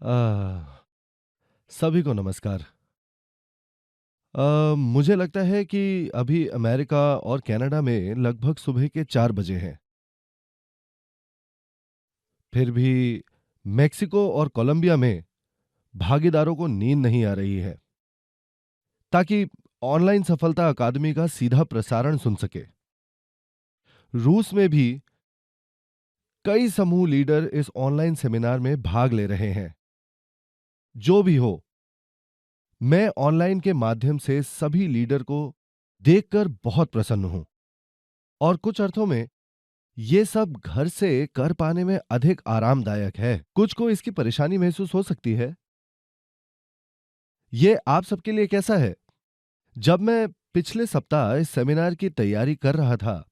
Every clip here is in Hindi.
आ, सभी को नमस्कार। मुझे लगता है कि अभी अमेरिका और कनाडा में लगभग सुबह के 4 बजे हैं। फिर भी मेक्सिको और कोलंबिया में भागीदारों को नींद नहीं आ रही है ताकि ऑनलाइन सफलता अकादमी का सीधा प्रसारण सुन सके। रूस में भी कई समूह लीडर इस ऑनलाइन सेमिनार में भाग ले रहे हैं। जो भी हो, मैं ऑनलाइन के माध्यम से सभी लीडर को देखकर बहुत प्रसन्न हूं और कुछ अर्थों में ये सब घर से कर पाने में अधिक आरामदायक है। कुछ को इसकी परेशानी महसूस हो सकती है। ये आप सबके लिए कैसा है? जब मैं पिछले सप्ताह इस सेमिनार की तैयारी कर रहा था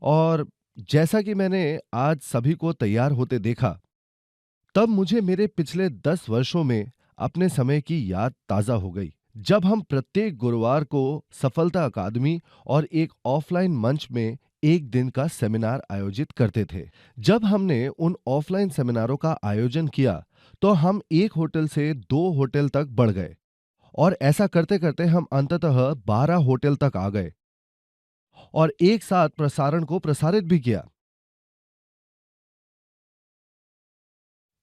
और जैसा कि मैंने आज सभी को तैयार होते देखा, तब मुझे मेरे पिछले 10 वर्षों में अपने समय की याद ताजा हो गई, जब हम प्रत्येक गुरुवार को सफलता अकादमी और एक ऑफलाइन मंच में एक दिन का सेमिनार आयोजित करते थे। जब हमने उन ऑफलाइन सेमिनारों का आयोजन किया, तो हम एक होटल से 2 होटल तक बढ़ गए और ऐसा करते करते हम अंततः 12 होटल तक आ गए और एक साथ प्रसारण को प्रसारित भी किया।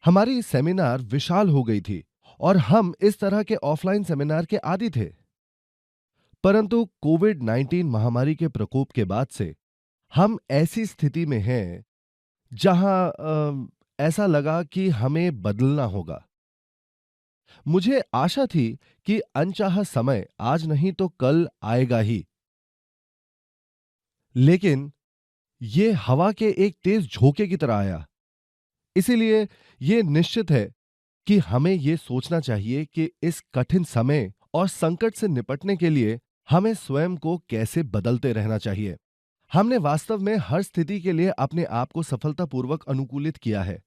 हमारी सेमिनार विशाल हो गई थी और हम इस तरह के ऑफलाइन सेमिनार के आदी थे। परंतु कोविड 19 महामारी के प्रकोप के बाद से हम ऐसी स्थिति में हैं जहां ऐसा लगा कि हमें बदलना होगा। मुझे आशा थी कि अनचाहा समय आज नहीं तो कल आएगा ही, लेकिन ये हवा के एक तेज झोंके की तरह आया। इसीलिए ये निश्चित है कि हमें ये सोचना चाहिए कि इस कठिन समय और संकट से निपटने के लिए हमें स्वयं को कैसे बदलते रहना चाहिए। हमने वास्तव में हर स्थिति के लिए अपने आप को सफलतापूर्वक अनुकूलित किया है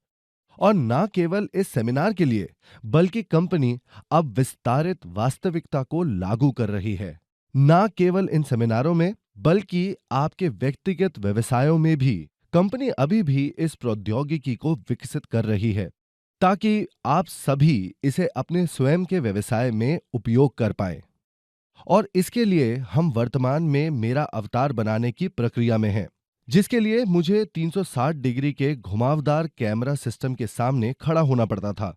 और न केवल इस सेमिनार के लिए, बल्कि कंपनी अब विस्तारित वास्तविकता को लागू कर रही है। न केवल इन सेमिनारों में, बल्कि आपके व्यक्तिगत व्यवसायों में भी कंपनी अभी भी इस प्रौद्योगिकी को विकसित कर रही है ताकि आप सभी इसे अपने स्वयं के व्यवसाय में उपयोग कर पाएं। और इसके लिए हम वर्तमान में मेरा अवतार बनाने की प्रक्रिया में हैं, जिसके लिए मुझे 360 डिग्री के घुमावदार कैमरा सिस्टम के सामने खड़ा होना पड़ता था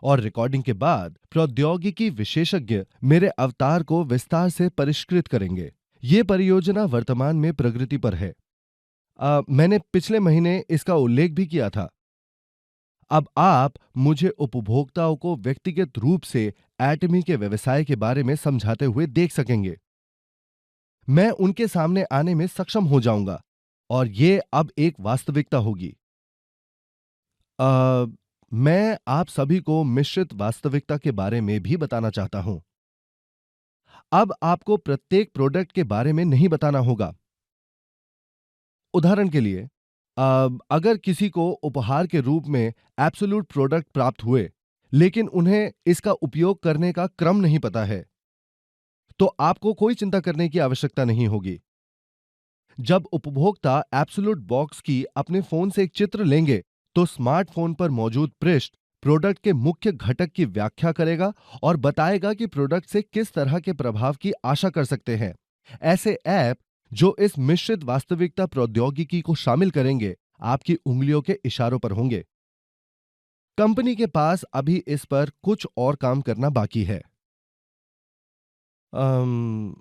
और रिकॉर्डिंग के बाद प्रौद्योगिकी विशेषज्ञ मेरे अवतार को विस्तार से परिष्कृत करेंगे। ये परियोजना वर्तमान में प्रगति पर है। मैंने पिछले महीने इसका उल्लेख भी किया था। अब आप मुझे उपभोक्ताओं को व्यक्तिगत रूप से एटमी के व्यवसाय के बारे में समझाते हुए देख सकेंगे। मैं उनके सामने आने में सक्षम हो जाऊंगा और ये अब एक वास्तविकता होगी। अ, मैं आप सभी को मिश्रित वास्तविकता के बारे में भी बताना चाहता हूं। अब आपको प्रत्येक प्रोडक्ट के बारे में नहीं बताना होगा। उदाहरण के लिए, अगर किसी को उपहार के रूप में एब्सोल्यूट प्रोडक्ट प्राप्त हुए, लेकिन उन्हें इसका उपयोग करने का क्रम नहीं पता है, तो आपको कोई चिंता करने की आवश्यकता नहीं होगी। जब उपभोक्ता एब्सोल्यूट बॉक्स की अपने फोन से एक चित्र लेंगे, तो स्मार्टफोन पर मौजूद पृष्ठ प्रोडक्ट के मुख्य घटक की व्याख्या करेगा और बताएगा कि प्रोडक्ट से किस तरह के प्रभाव की आशा कर सकते हैं। ऐसे ऐप जो इस मिश्रित वास्तविकता प्रौद्योगिकी को शामिल करेंगे, आपकी उंगलियों के इशारों पर होंगे। कंपनी के पास अभी इस पर कुछ और काम करना बाकी है। अम,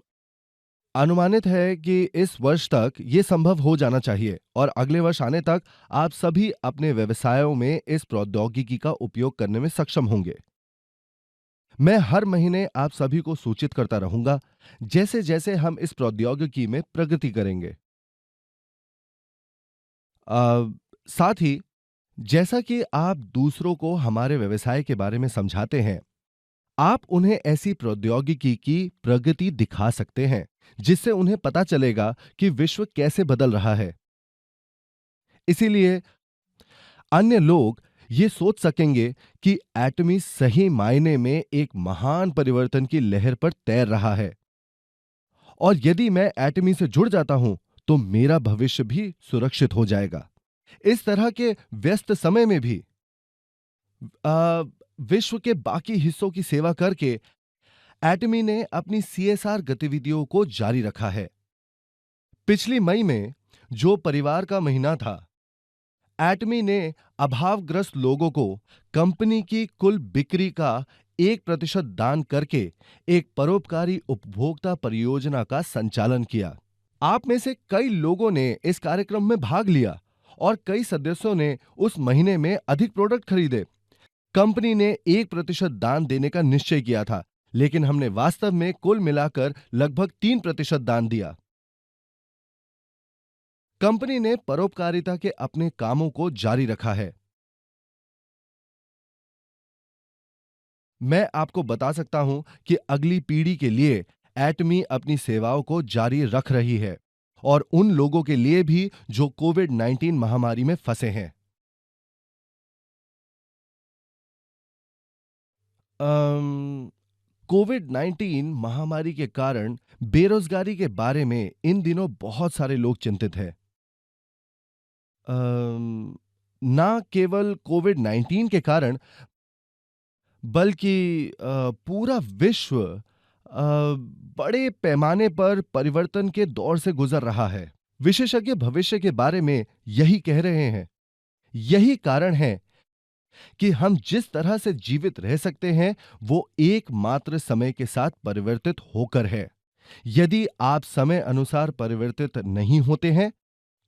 अनुमानित है कि इस वर्ष तक ये संभव हो जाना चाहिए और अगले वर्ष आने तक आप सभी अपने व्यवसायों में इस प्रौद्योगिकी का उपयोग करने में सक्षम होंगे। मैं हर महीने आप सभी को सूचित करता रहूंगा जैसे जैसे हम इस प्रौद्योगिकी में प्रगति करेंगे। अ, साथ ही जैसा कि आप दूसरों को हमारे व्यवसाय के बारे में समझाते हैं, आप उन्हें ऐसी प्रौद्योगिकी की प्रगति दिखा सकते हैं जिससे उन्हें पता चलेगा कि विश्व कैसे बदल रहा है। इसीलिए अन्य लोग ये सोच सकेंगे कि एटमी सही मायने में एक महान परिवर्तन की लहर पर तैर रहा है और यदि मैं एटमी से जुड़ जाता हूं, तो मेरा भविष्य भी सुरक्षित हो जाएगा। इस तरह के व्यस्त समय में भी विश्व के बाकी हिस्सों की सेवा करके एटमी ने अपनी सीएसआर गतिविधियों को जारी रखा है। पिछली मई में, जो परिवार का महीना था, एटमी ने अभावग्रस्त लोगों को कंपनी की कुल बिक्री का 1% दान करके एक परोपकारी उपभोक्ता परियोजना का संचालन किया। आप में से कई लोगों ने इस कार्यक्रम में भाग लिया और कई सदस्यों ने उस महीने में अधिक प्रोडक्ट खरीदे। कंपनी ने 1% दान देने का निश्चय किया था, लेकिन हमने वास्तव में कुल मिलाकर लगभग 3% दान दिया। कंपनी ने परोपकारिता के अपने कामों को जारी रखा है। मैं आपको बता सकता हूं कि अगली पीढ़ी के लिए एटमी अपनी सेवाओं को जारी रख रही है, और उन लोगों के लिए भी जो कोविड-19 महामारी में फंसे हैं। कोविड-19 महामारी के कारण बेरोजगारी के बारे में इन दिनों बहुत सारे लोग चिंतित हैं। अम, ना केवल कोविड-19 के कारण, बल्कि पूरा विश्व बड़े पैमाने पर परिवर्तन के दौर से गुजर रहा है। विशेषज्ञ भविष्य के बारे में यही कह रहे हैं। यही कारण है कि हम जिस तरह से जीवित रह सकते हैं, वो एकमात्र समय के साथ परिवर्तित होकर है। यदि आप समय अनुसार परिवर्तित नहीं होते हैं,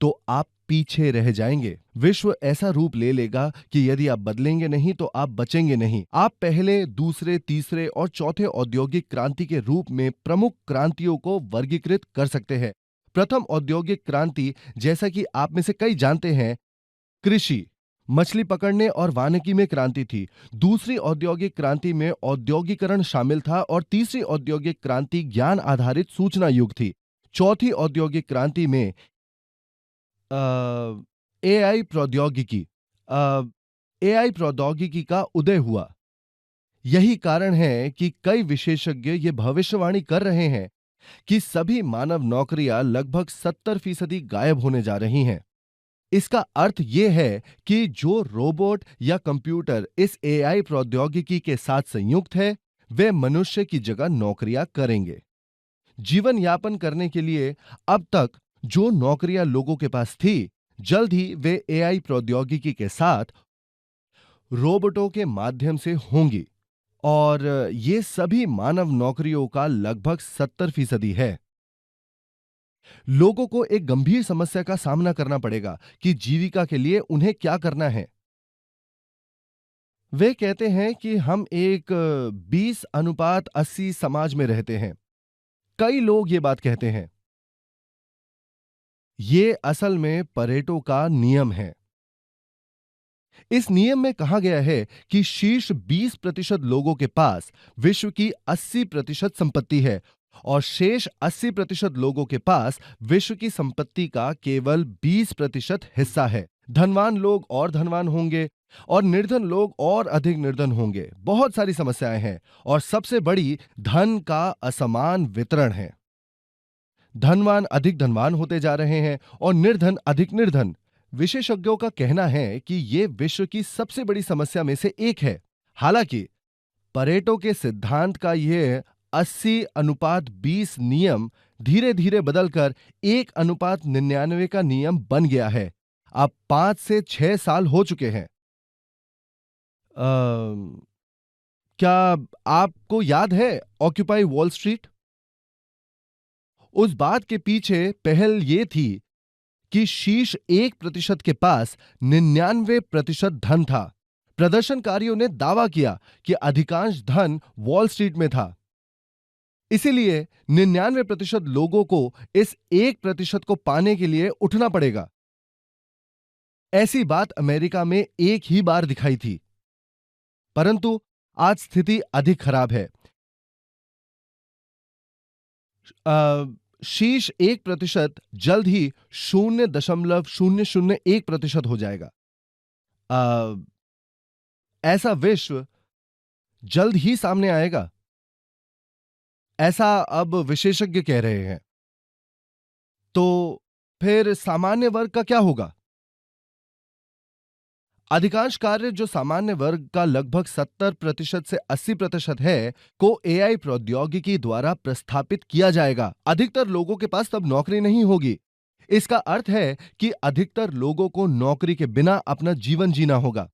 तो आप पीछे रह जाएंगे। विश्व ऐसा रूप ले लेगा कि यदि आप बदलेंगे नहीं तो आप बचेंगे नहीं। आप पहले, दूसरे, तीसरे और चौथे औद्योगिक क्रांति के रूप में प्रमुख क्रांतियों को वर्गीकृत कर सकते हैं। प्रथम औद्योगिक क्रांति, जैसा कि आप में से कई जानते हैं, कृषि, मछली पकड़ने और वानिकी में क्रांति थी। दूसरी औद्योगिक क्रांति में औद्योगिकरण शामिल था और तीसरी औद्योगिक क्रांति ज्ञान आधारित सूचना युग थी। चौथी औद्योगिक क्रांति में एआई प्रौद्योगिकी अ, एआई प्रौद्योगिकी का उदय हुआ। यही कारण है कि कई विशेषज्ञ ये भविष्यवाणी कर रहे हैं कि सभी मानव नौकरियां लगभग 70% गायब होने जा रही हैं। इसका अर्थ यह है कि जो रोबोट या कंप्यूटर इस एआई प्रौद्योगिकी के साथ संयुक्त है, वे मनुष्य की जगह नौकरियां करेंगे। जीवन यापन करने के लिए अब तक जो नौकरियां लोगों के पास थी, जल्द ही वे एआई प्रौद्योगिकी के साथ रोबोटों के माध्यम से होंगी, और ये सभी मानव नौकरियों का लगभग 70% है। लोगों को एक गंभीर समस्या का सामना करना पड़ेगा कि जीविका के लिए उन्हें क्या करना है। वे कहते हैं कि हम एक 20:80 समाज में रहते हैं। कई लोग ये बात कहते हैं। ये असल में परेटो का नियम है। इस नियम में कहा गया है कि शीर्ष 20% लोगों के पास विश्व की 80% संपत्ति है, और शेष 80% लोगों के पास विश्व की संपत्ति का केवल 20% हिस्सा है। धनवान लोग और धनवान होंगे और निर्धन लोग और अधिक निर्धन होंगे। बहुत सारी समस्याएं हैं, और सबसे बड़ी धन का असमान वितरण है। धनवान अधिक धनवान होते जा रहे हैं और निर्धन अधिक निर्धन। विशेषज्ञों का कहना है कि यह विश्व की सबसे बड़ी समस्या में से एक है। हालांकि परेटो के सिद्धांत का यह 80:20 नियम धीरे धीरे बदलकर 1:99 का नियम बन गया है। अब 5 से 6 साल हो चुके हैं। क्या आपको याद है ऑक्यूपाई वॉल स्ट्रीट? उस बात के पीछे पहल यह थी कि शीर्ष 1% के पास 99% धन था। प्रदर्शनकारियों ने दावा किया कि अधिकांश धन वॉल स्ट्रीट में था। इसीलिए 99% लोगों को इस 1% को पाने के लिए उठना पड़ेगा। ऐसी बात अमेरिका में एक ही बार दिखाई थी, परंतु आज स्थिति अधिक खराब है। शीर्ष 1% जल्द ही 0.001% हो जाएगा। अ, ऐसा विश्व जल्द ही सामने आएगा, ऐसा अब विशेषज्ञ कह रहे हैं। तो फिर सामान्य वर्ग का क्या होगा? अधिकांश कार्य जो सामान्य वर्ग का लगभग 70% से 80% है, को एआई प्रौद्योगिकी द्वारा प्रस्थापित किया जाएगा। अधिकतर लोगों के पास तब नौकरी नहीं होगी। इसका अर्थ है कि अधिकतर लोगों को नौकरी के बिना अपना जीवन जीना होगा।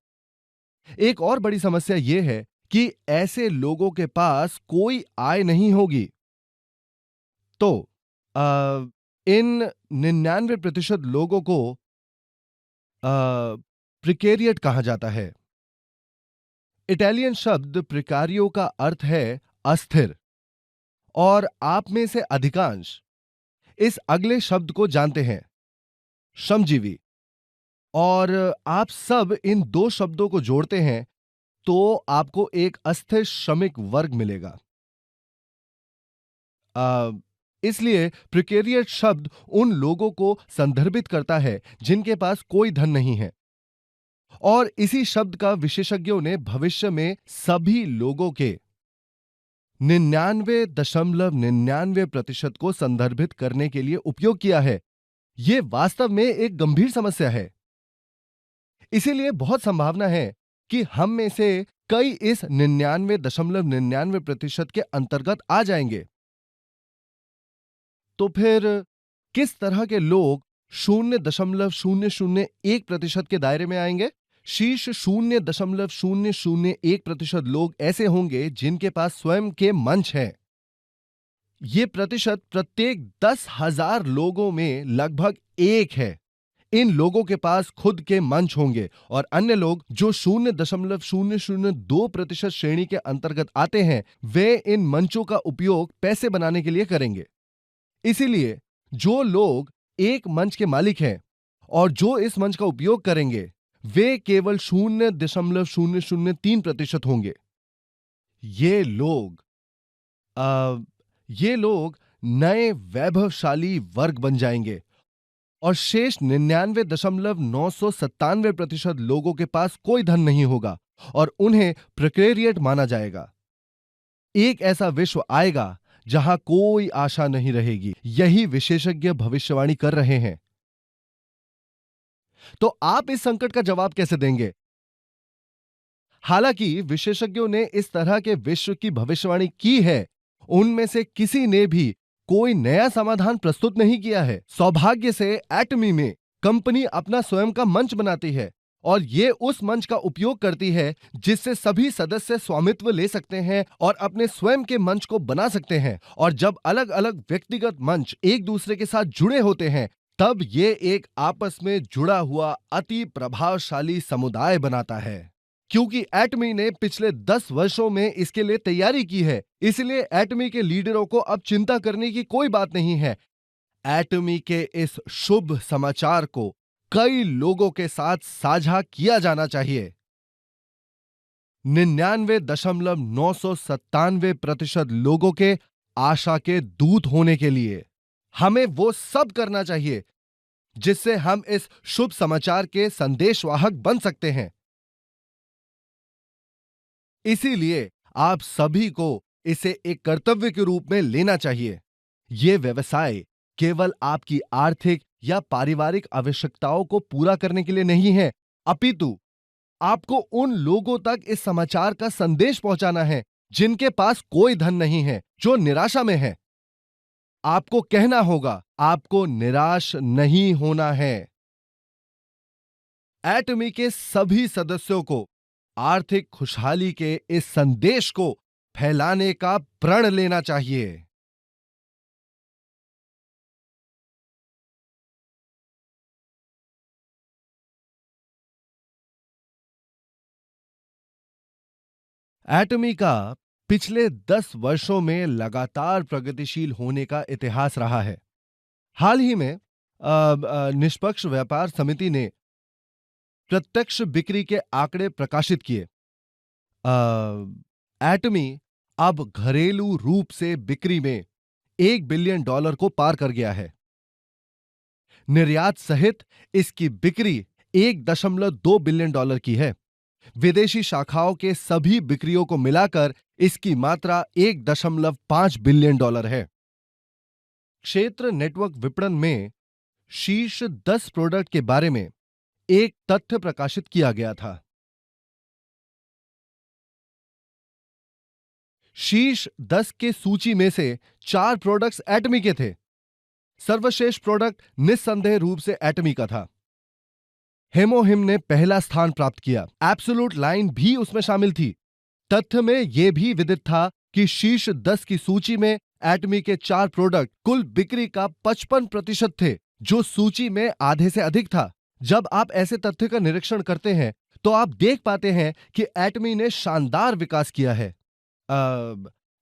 एक और बड़ी समस्या यह है कि ऐसे लोगों के पास कोई आय नहीं होगी। तो इन 99% लोगों को प्रिकेरिएट कहा जाता है। इटालियन शब्द प्रिकारियो का अर्थ है अस्थिर, और आप में से अधिकांश इस अगले शब्द को जानते हैं, श्रमजीवी। और आप सब इन दो शब्दों को जोड़ते हैं तो आपको एक अस्थिर श्रमिक वर्ग मिलेगा। इसलिए प्रिकेरिएट शब्द उन लोगों को संदर्भित करता है जिनके पास कोई धन नहीं है, और इसी शब्द का विशेषज्ञों ने भविष्य में सभी लोगों के 99.99% को संदर्भित करने के लिए उपयोग किया है। यह वास्तव में एक गंभीर समस्या है। इसीलिए बहुत संभावना है कि हम में से कई इस 99.99% के अंतर्गत आ जाएंगे। तो फिर किस तरह के लोग 0.001% के दायरे में आएंगे? शीर्ष 0.001% लोग ऐसे होंगे जिनके पास स्वयं के मंच हैं। यह प्रतिशत प्रत्येक 10,000 लोगों में लगभग 1 है। इन लोगों के पास खुद के मंच होंगे, और अन्य लोग जो 0.002% श्रेणी के अंतर्गत आते हैं, वे इन मंचों का उपयोग पैसे बनाने के लिए करेंगे। इसीलिए जो लोग एक मंच के मालिक हैं और जो इस मंच का उपयोग करेंगे, वे केवल 0.003% होंगे। ये लोग नए वैभवशाली वर्ग बन जाएंगे, और शेष 99.997% लोगों के पास कोई धन नहीं होगा और उन्हें प्रिकेरिएट माना जाएगा। एक ऐसा विश्व आएगा जहां कोई आशा नहीं रहेगी। यही विशेषज्ञ भविष्यवाणी कर रहे हैं। तो आप इस संकट का जवाब कैसे देंगे? हालांकि विशेषज्ञों ने इस तरह के विश्व की भविष्यवाणी की है, उनमें से किसी ने भी कोई नया समाधान प्रस्तुत नहीं किया है। सौभाग्य से एटमी में कंपनी अपना स्वयं का मंच बनाती है, और ये उस मंच का उपयोग करती है जिससे सभी सदस्य स्वामित्व ले सकते हैं और अपने स्वयं के मंच को बना सकते हैं। और जब अलग अलग व्यक्तिगत मंच एक दूसरे के साथ जुड़े होते हैं, तब ये एक आपस में जुड़ा हुआ अति प्रभावशाली समुदाय बनाता है। क्योंकि एटमी ने पिछले 10 वर्षों में इसके लिए तैयारी की है, इसलिए एटमी के लीडरों को अब चिंता करने की कोई बात नहीं है। एटमी के इस शुभ समाचार को कई लोगों के साथ साझा किया जाना चाहिए। 99.997% लोगों के आशा के दूत होने के लिए हमें वो सब करना चाहिए जिससे हम इस शुभ समाचार के संदेशवाहक बन सकते हैं। इसीलिए आप सभी को इसे एक कर्तव्य के रूप में लेना चाहिए। यह व्यवसाय केवल आपकी आर्थिक या पारिवारिक आवश्यकताओं को पूरा करने के लिए नहीं है, अपितु आपको उन लोगों तक इस समाचार का संदेश पहुंचाना है जिनके पास कोई धन नहीं है, जो निराशा में है। आपको कहना होगा, आपको निराश नहीं होना है। एटमी के सभी सदस्यों को आर्थिक खुशहाली के इस संदेश को फैलाने का प्रण लेना चाहिए। एटमी का पिछले 10 वर्षों में लगातार प्रगतिशील होने का इतिहास रहा है। हाल ही में निष्पक्ष व्यापार समिति ने प्रत्यक्ष बिक्री के आंकड़े प्रकाशित किए। एटमी अब घरेलू रूप से बिक्री में $1 बिलियन को पार कर गया है। निर्यात सहित इसकी बिक्री $1.2 बिलियन की है। विदेशी शाखाओं के सभी बिक्रियों को मिलाकर इसकी मात्रा $1.5 बिलियन है। क्षेत्र नेटवर्क विपणन में शीर्ष 10 प्रोडक्ट के बारे में एक तथ्य प्रकाशित किया गया था। शीर्ष 10 के सूची में से 4 प्रोडक्ट्स एटमी के थे। सर्वश्रेष्ठ प्रोडक्ट निस्संदेह रूप से एटमी का था। हेमोहिम ने पहला स्थान प्राप्त किया। एब्सोल्यूट लाइन भी उसमें शामिल थी। तथ्य में यह भी विदित था कि शीर्ष 10 की सूची में एटमी के 4 प्रोडक्ट कुल बिक्री का 55% थे, जो सूची में आधे से अधिक था। जब आप ऐसे तथ्य का निरीक्षण करते हैं तो आप देख पाते हैं कि एटमी ने शानदार विकास किया है।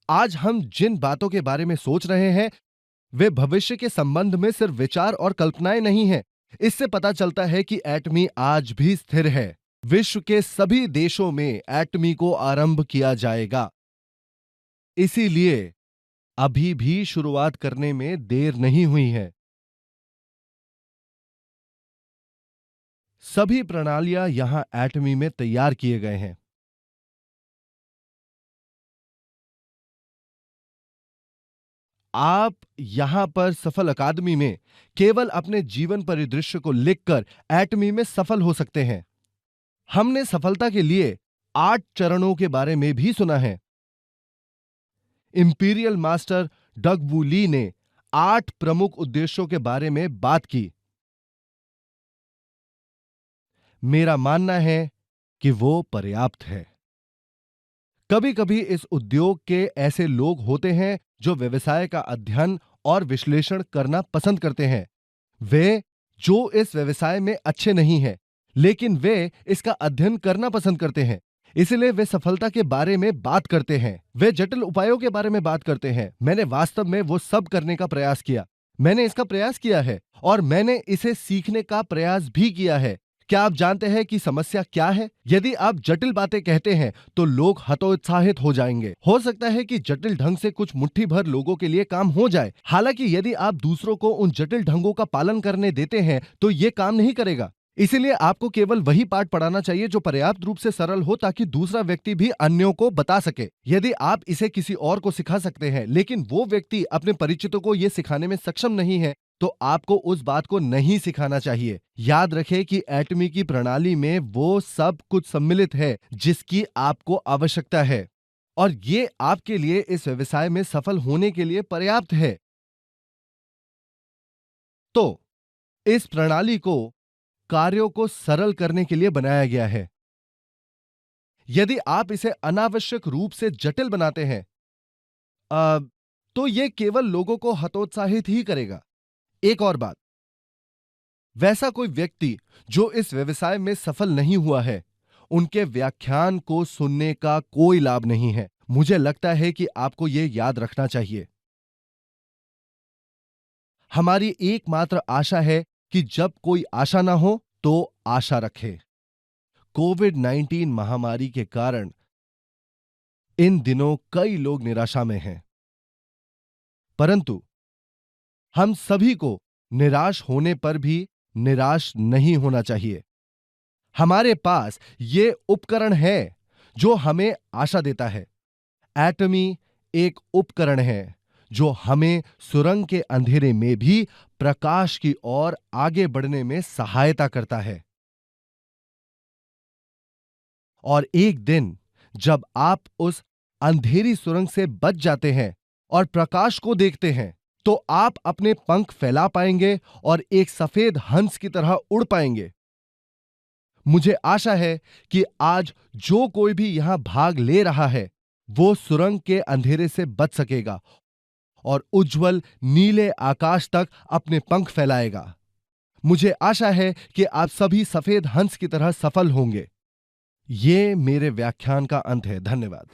आज हम जिन बातों के बारे में सोच रहे हैं वे भविष्य के संबंध में सिर्फ विचार और कल्पनाएं नहीं हैं। इससे पता चलता है कि एटमी आज भी स्थिर है। विश्व के सभी देशों में एटमी को आरंभ किया जाएगा। इसीलिए अभी भी शुरुआत करने में देर नहीं हुई है। सभी प्रणालियां यहां एटमी में तैयार किए गए हैं। आप यहां पर सफल अकादमी में केवल अपने जीवन परिदृश्य को लिखकर एटमी में सफल हो सकते हैं। हमने सफलता के लिए 8 चरणों के बारे में भी सुना है। इंपीरियल मास्टर डग वू ली ने 8 प्रमुख उद्देश्यों के बारे में बात की। मेरा मानना है कि वो पर्याप्त है। कभी कभी इस उद्योग के ऐसे लोग होते हैं जो व्यवसाय का अध्ययन और विश्लेषण करना पसंद करते हैं। वे जो इस व्यवसाय में अच्छे नहीं हैं, लेकिन वे इसका अध्ययन करना पसंद करते हैं। इसलिए वे सफलता के बारे में बात करते हैं। वे जटिल उपायों के बारे में बात करते हैं। मैंने वास्तव में वो सब करने का प्रयास किया। मैंने इसका प्रयास किया है और मैंने इसे सीखने का प्रयास भी किया है। क्या आप जानते हैं कि समस्या क्या है? यदि आप जटिल बातें कहते हैं तो लोग हतोत्साहित हो जाएंगे। हो सकता है कि जटिल ढंग से कुछ मुट्ठी भर लोगों के लिए काम हो जाए। हालांकि यदि आप दूसरों को उन जटिल ढंगों का पालन करने देते हैं तो यह काम नहीं करेगा। इसीलिए आपको केवल वही पाठ पढ़ाना चाहिए जो पर्याप्त रूप से सरल हो ताकि दूसरा व्यक्ति भी अन्यों को बता सके। यदि आप इसे किसी और को सिखा सकते हैं लेकिन वो व्यक्ति अपने परिचितों को यह सिखाने में सक्षम नहीं है तो आपको उस बात को नहीं सिखाना चाहिए। याद रखें कि एटमी की प्रणाली में वो सब कुछ सम्मिलित है जिसकी आपको आवश्यकता है और ये आपके लिए इस व्यवसाय में सफल होने के लिए पर्याप्त है। तो इस प्रणाली को कार्यों को सरल करने के लिए बनाया गया है। यदि आप इसे अनावश्यक रूप से जटिल बनाते हैं तो यह केवल लोगों को हतोत्साहित ही करेगा। एक और बात, वैसा कोई व्यक्ति जो इस व्यवसाय में सफल नहीं हुआ है, उनके व्याख्यान को सुनने का कोई लाभ नहीं है। मुझे लगता है कि आपको यह याद रखना चाहिए। हमारी एकमात्र आशा है कि जब कोई आशा ना हो तो आशा रखें। कोविड-19 महामारी के कारण इन दिनों कई लोग निराशा में हैं, परंतु हम सभी को निराश होने पर भी निराश नहीं होना चाहिए। हमारे पास ये उपकरण है जो हमें आशा देता है। एटमी एक उपकरण है जो हमें सुरंग के अंधेरे में भी प्रकाश की ओर आगे बढ़ने में सहायता करता है। और एक दिन जब आप उस अंधेरी सुरंग से बच जाते हैं और प्रकाश को देखते हैं तो आप अपने पंख फैला पाएंगे और एक सफेद हंस की तरह उड़ पाएंगे। मुझे आशा है कि आज जो कोई भी यहां भाग ले रहा है वो सुरंग के अंधेरे से बच सकेगा और उज्जवल नीले आकाश तक अपने पंख फैलाएगा। मुझे आशा है कि आप सभी सफेद हंस की तरह सफल होंगे। ये मेरे व्याख्यान का अंत है। धन्यवाद।